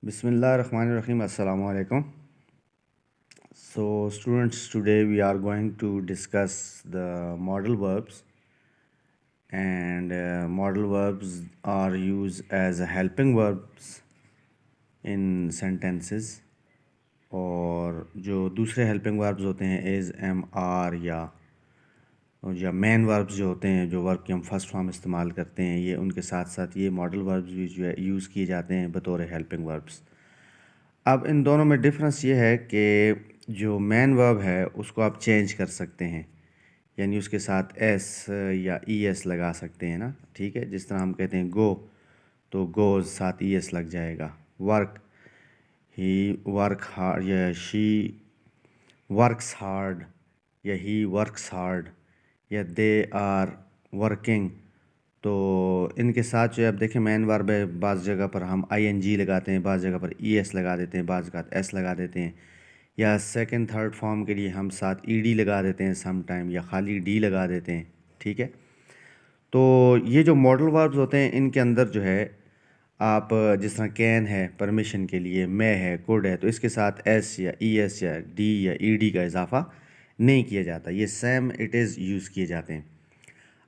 Bismillah ar-Rahman ar-Rahim. Assalamu alaikum. So, students, today we are going to discuss the modal verbs, and modal verbs are used as helping verbs in sentences. اور جو دوسرے helping verbs ہوتے ہیں as M R یا مین verbs جو ہوتے ہیں، جو ورب کی ہم فرسٹ فارم استعمال کرتے ہیں، یہ ان کے ساتھ ساتھ یہ ماڈل وربز بھی جو ہے یوز کیے جاتے ہیں بطور ہیلپنگ وربز. اب ان دونوں میں ڈفرنس یہ ہے کہ جو مین ورب ہے اس کو آپ چینج کر سکتے ہیں، یعنی اس کے ساتھ ایس یا ای ایس لگا سکتے ہیں نا، ٹھیک ہے. جس طرح ہم کہتے ہیں گو تو گوز ساتھ ای ایس لگ جائے گا. ورک، ہی ورک ہارڈ یا شی ورکس ہارڈ یا ہی ورکس ہارڈ یا دے آر ورکنگ. تو ان کے ساتھ جو ہے اب دیکھیں مین ورب ہے، بعض جگہ پر ہم آئی این جی لگاتے ہیں، بعض جگہ پر ای ایس لگا دیتے ہیں، بعض جگہ ایس لگا دیتے ہیں، یا سیکنڈ تھرڈ فارم کے لیے ہم ساتھ ای ڈی لگا دیتے ہیں سم ٹائم، یا خالی ڈی لگا دیتے ہیں، ٹھیک ہے. تو یہ جو ماڈل وربز ہوتے ہیں ان کے اندر جو ہے آپ جس طرح کین ہے پرمیشن کے لیے، میں ہے، کوڈ ہے، تو اس کے ساتھ ایس یا ای ایس یا ڈی یا ای ڈی کا اضافہ نہیں کیا جاتا، یہ سیم اٹ از یوز کیے جاتے ہیں.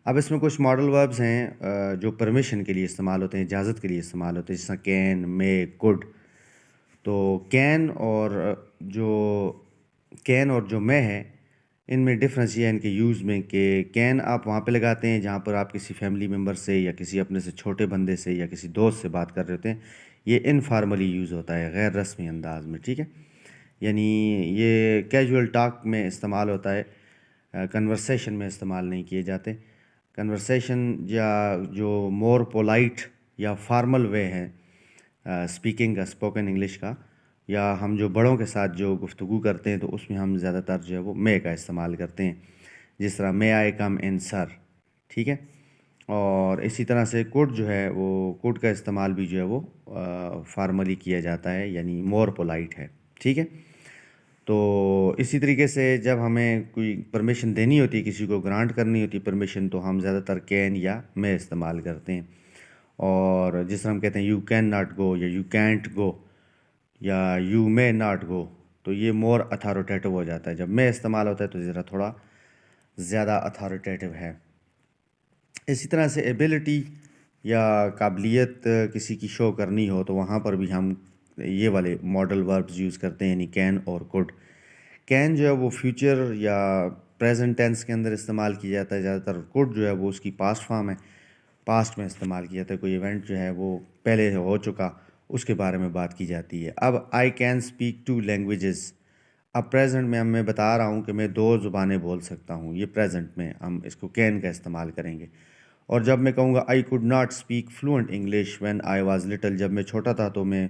اب اس میں کچھ ماڈل وربز ہیں جو پرمیشن کے لیے استعمال ہوتے ہیں، اجازت کے لیے استعمال ہوتے ہیں، جس طرح کین، مے، کوڈ. تو کین اور جو مے ہے ان میں ڈفرینس یہ ہے ان کے یوز میں کہ کین آپ وہاں پہ لگاتے ہیں جہاں پر آپ کسی فیملی ممبر سے یا کسی اپنے سے چھوٹے بندے سے یا کسی دوست سے بات کر رہے ہوتے ہیں. یہ انفارملی یوز ہوتا ہے، غیر رسمی انداز میں، ٹھیک ہے. یعنی یہ کیجول ٹاک میں استعمال ہوتا ہے، کنورسیشن میں استعمال نہیں کیے جاتے. کنورسیشن یا جو مور پولائٹ یا فارمل وے ہے اسپیکنگ کا، اسپوکن انگلش کا، یا ہم جو بڑوں کے ساتھ جو گفتگو کرتے ہیں تو اس میں ہم زیادہ تر جو ہے وہ مے کا استعمال کرتے ہیں، جس طرح مے آئی کم ان سر، ٹھیک ہے. اور اسی طرح سے کوڈ جو ہے وہ کوڈ کا استعمال بھی جو ہے وہ فارملی کیا جاتا ہے، یعنی مور پولائٹ ہے، ٹھیک ہے. تو اسی طریقے سے جب ہمیں کوئی پرمیشن دینی ہوتی ہے، کسی کو گرانٹ کرنی ہوتی ہے پرمیشن، تو ہم زیادہ تر کین یا مے استعمال کرتے ہیں. اور جس طرح ہم کہتے ہیں یو کین ناٹ گو یا یو کینٹ گو یا یو مے ناٹ گو، تو یہ مور اتھارٹیٹیو ہو جاتا ہے. جب مے استعمال ہوتا ہے تو ذرا تھوڑا زیادہ اتھارٹیٹیو ہے. اسی طرح سے ایبلٹی یا قابلیت کسی کی شو کرنی ہو تو وہاں پر بھی ہم یہ والے ماڈل وربز یوز کرتے ہیں، یعنی کین اور کوڈ. کین جو ہے وہ فیوچر یا پریزنٹ ٹینس کے اندر استعمال کیا جاتا ہے زیادہ تر. کوڈ جو ہے وہ اس کی پاسٹ فارم ہے، پاسٹ میں استعمال کیا جاتا ہے، کوئی ایونٹ جو ہے وہ پہلے ہو چکا اس کے بارے میں بات کی جاتی ہے. اب آئی کین اسپیک 2 لینگویجز، اب پریزنٹ میں بتا رہا ہوں کہ میں 2 زبانیں بول سکتا ہوں، یہ پریزنٹ میں ہم اس کو کین کا استعمال کریں گے. اور جب میں کہوں گا I could not speak fluent English when I was little, جب میں چھوٹا تھا تو میں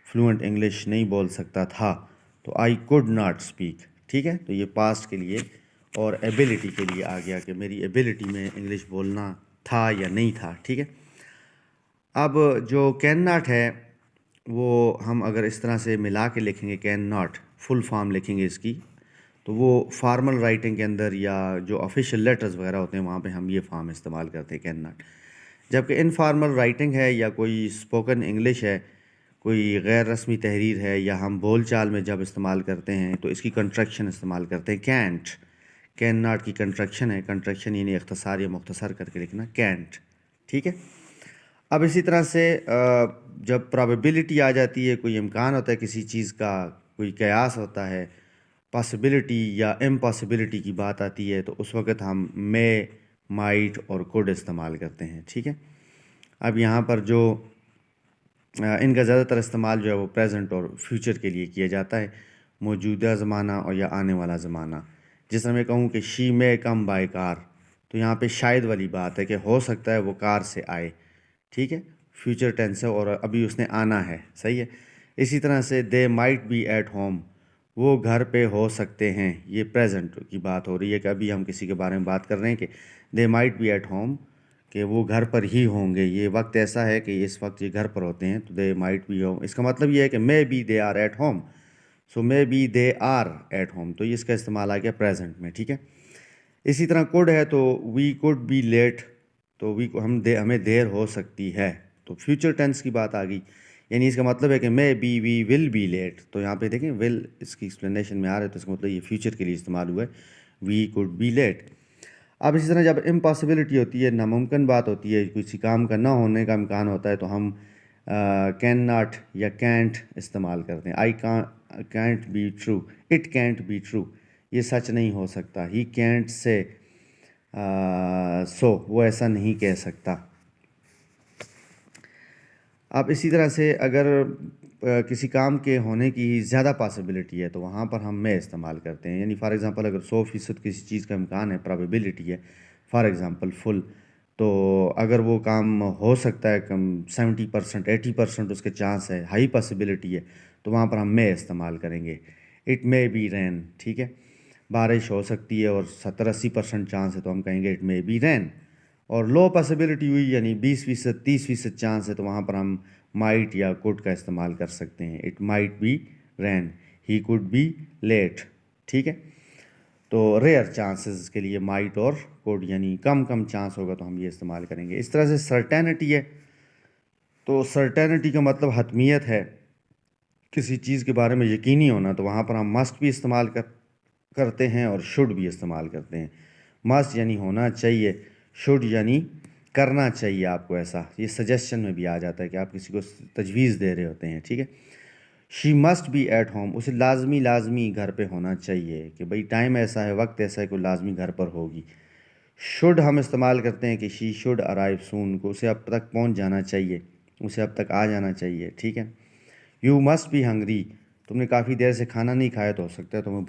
فلوئنٹ انگلش نہیں بول سکتا تھا، تو آئی کوڈ ناٹ اسپیک، ٹھیک ہے. تو یہ پاسٹ کے لیے. اور ایبلٹی کے لیے آ گیا کہ میری ایبلٹی میں انگلش بولنا تھا یا نہیں تھا، ٹھیک ہے. اب جو کین ناٹ ہے وہ ہم اگر اس طرح سے ملا کے لکھیں گے، کین ناٹ فل فارم لکھیں گے اس کی، تو وہ فارمل رائٹنگ کے اندر یا جو آفیشیل لیٹرز وغیرہ ہوتے ہیں وہاں پہ ہم یہ فارم استعمال کرتے ہیں، کین ناٹ. جبکہ انفارمل رائٹنگ ہے یا کوئی اسپوکن انگلش ہے، کوئی غیر رسمی تحریر ہے، یا ہم بول چال میں جب استعمال کرتے ہیں تو اس کی کنٹریکشن استعمال کرتے ہیں، کینٹ. کین ناٹ کی کنٹریکشن ہے، کنٹریکشن یعنی اختصار یا مختصر کر کے لکھنا، کینٹ، ٹھیک ہے. اب اسی طرح سے جب پرابیبلٹی آ جاتی ہے، کوئی امکان ہوتا ہے کسی چیز کا، کوئی قیاس ہوتا ہے، پاسبلٹی یا امپاسبلٹی کی بات آتی ہے، تو اس وقت ہم مے، مائٹ اور کوڈ استعمال کرتے ہیں، ٹھیک ہے. اب یہاں پر جو ان کا زیادہ تر استعمال جو ہے وہ پریزنٹ اور فیوچر کے لیے کیا جاتا ہے، موجودہ زمانہ اور یا آنے والا زمانہ. جس طرح میں کہوں کہ شی مے کم بائی کار، تو یہاں پہ شاید والی بات ہے کہ ہو سکتا ہے وہ کار سے آئے، ٹھیک ہے. فیوچر ٹینس ہے اور ابھی اس نے آنا ہے، صحیح ہے. اسی طرح سے they might be at home, وہ گھر پہ ہو سکتے ہیں، یہ پریزنٹ کی بات ہو رہی ہے کہ ابھی ہم کسی کے بارے میں بات کر رہے ہیں کہ they might be at home, کہ وہ گھر پر ہی ہوں گے. یہ وقت ایسا ہے کہ اس وقت یہ گھر پر ہوتے ہیں، تو دے مائٹ بی ہوم، اس کا مطلب یہ ہے کہ may be they are at home, so may be they are at home, تو یہ اس کا استعمال آ گیا پریزنٹ میں، ٹھیک ہے. اسی طرح کوڈ ہے تو وی کوڈ بی لیٹ، تو ہمیں دیر ہو سکتی ہے، تو فیوچر ٹینس کی بات آ گئی. یعنی اس کا مطلب ہے کہ may be we will be late. تو یہاں پہ دیکھیں ول اس کی ایکسپلینیشن میں آ رہا ہے تو اس کا مطلب یہ فیوچر کے لیے استعمال ہوا ہے, وی کوڈ بی لیٹ. اب اسی طرح جب امپاسبلٹی ہوتی ہے, ناممکن بات ہوتی ہے, کسی کام کا نہ ہونے کا امکان ہوتا ہے, تو ہم کین ناٹ یا کینٹ استعمال کرتے ہیں. I can't be true, it can't be true, یہ سچ نہیں ہو سکتا. ہی کینٹ سے سو, وہ ایسا نہیں کہہ سکتا. اب اسی طرح سے اگر کسی کام کے ہونے کی زیادہ پاسبلٹی ہے تو وہاں پر ہم میں استعمال کرتے ہیں. یعنی فار ایگزامپل اگر 100% کسی چیز کا امکان ہے, پرابیبلٹی ہے, فار ایگزامپل فل, تو اگر وہ کام ہو سکتا ہے کم 70% 80% اس کے چانس ہے, ہائی پاسبلٹی ہے, تو وہاں پر ہم میں استعمال کریں گے. اٹ مے بی رین, ٹھیک ہے, بارش ہو سکتی ہے اور 70-80% چانس ہے تو ہم کہیں گے اٹ مے بی رین. اور لو پاسبلٹی ہوئی یعنی 20% 30% چانس ہے تو وہاں پر ہم مائٹ یا کوڈ کا استعمال کر سکتے ہیں. It might be rain, he could be late, ٹھیک ہے. تو ریئر چانسز کے لیے مائٹ اور کوڈ یعنی کم چانس ہوگا تو ہم یہ استعمال کریں گے. اس طرح سے سرٹینٹی ہے, تو سرٹینٹی کا مطلب حتمیت ہے, کسی چیز کے بارے میں یقینی ہونا, تو وہاں پر ہم مسٹ بھی استعمال کرتے ہیں اور شوڈ بھی استعمال کرتے ہیں. مسٹ یعنی ہونا چاہیے, شوڈ یعنی کرنا چاہیے آپ کو ایسا. یہ سجیشن میں بھی آ جاتا ہے کہ آپ کسی کو تجویز دے رہے ہوتے ہیں, ٹھیک ہے. She must be at home, اسے لازمی گھر پہ ہونا چاہیے, کہ بھئی ٹائم ایسا ہے, وقت ایسا ہے کہ لازمی گھر پر ہوگی. شوڈ ہم استعمال کرتے ہیں کہ شی شوڈ ارائیو سون, کو اسے اب تک پہنچ جانا چاہیے, اسے اب تک آ جانا چاہیے, ٹھیک ہے. یو مسٹ بی ہنگری, تم نے کافی دیر سے کھانا نہیں کھایا تو ہو سکتا ہے تمہیں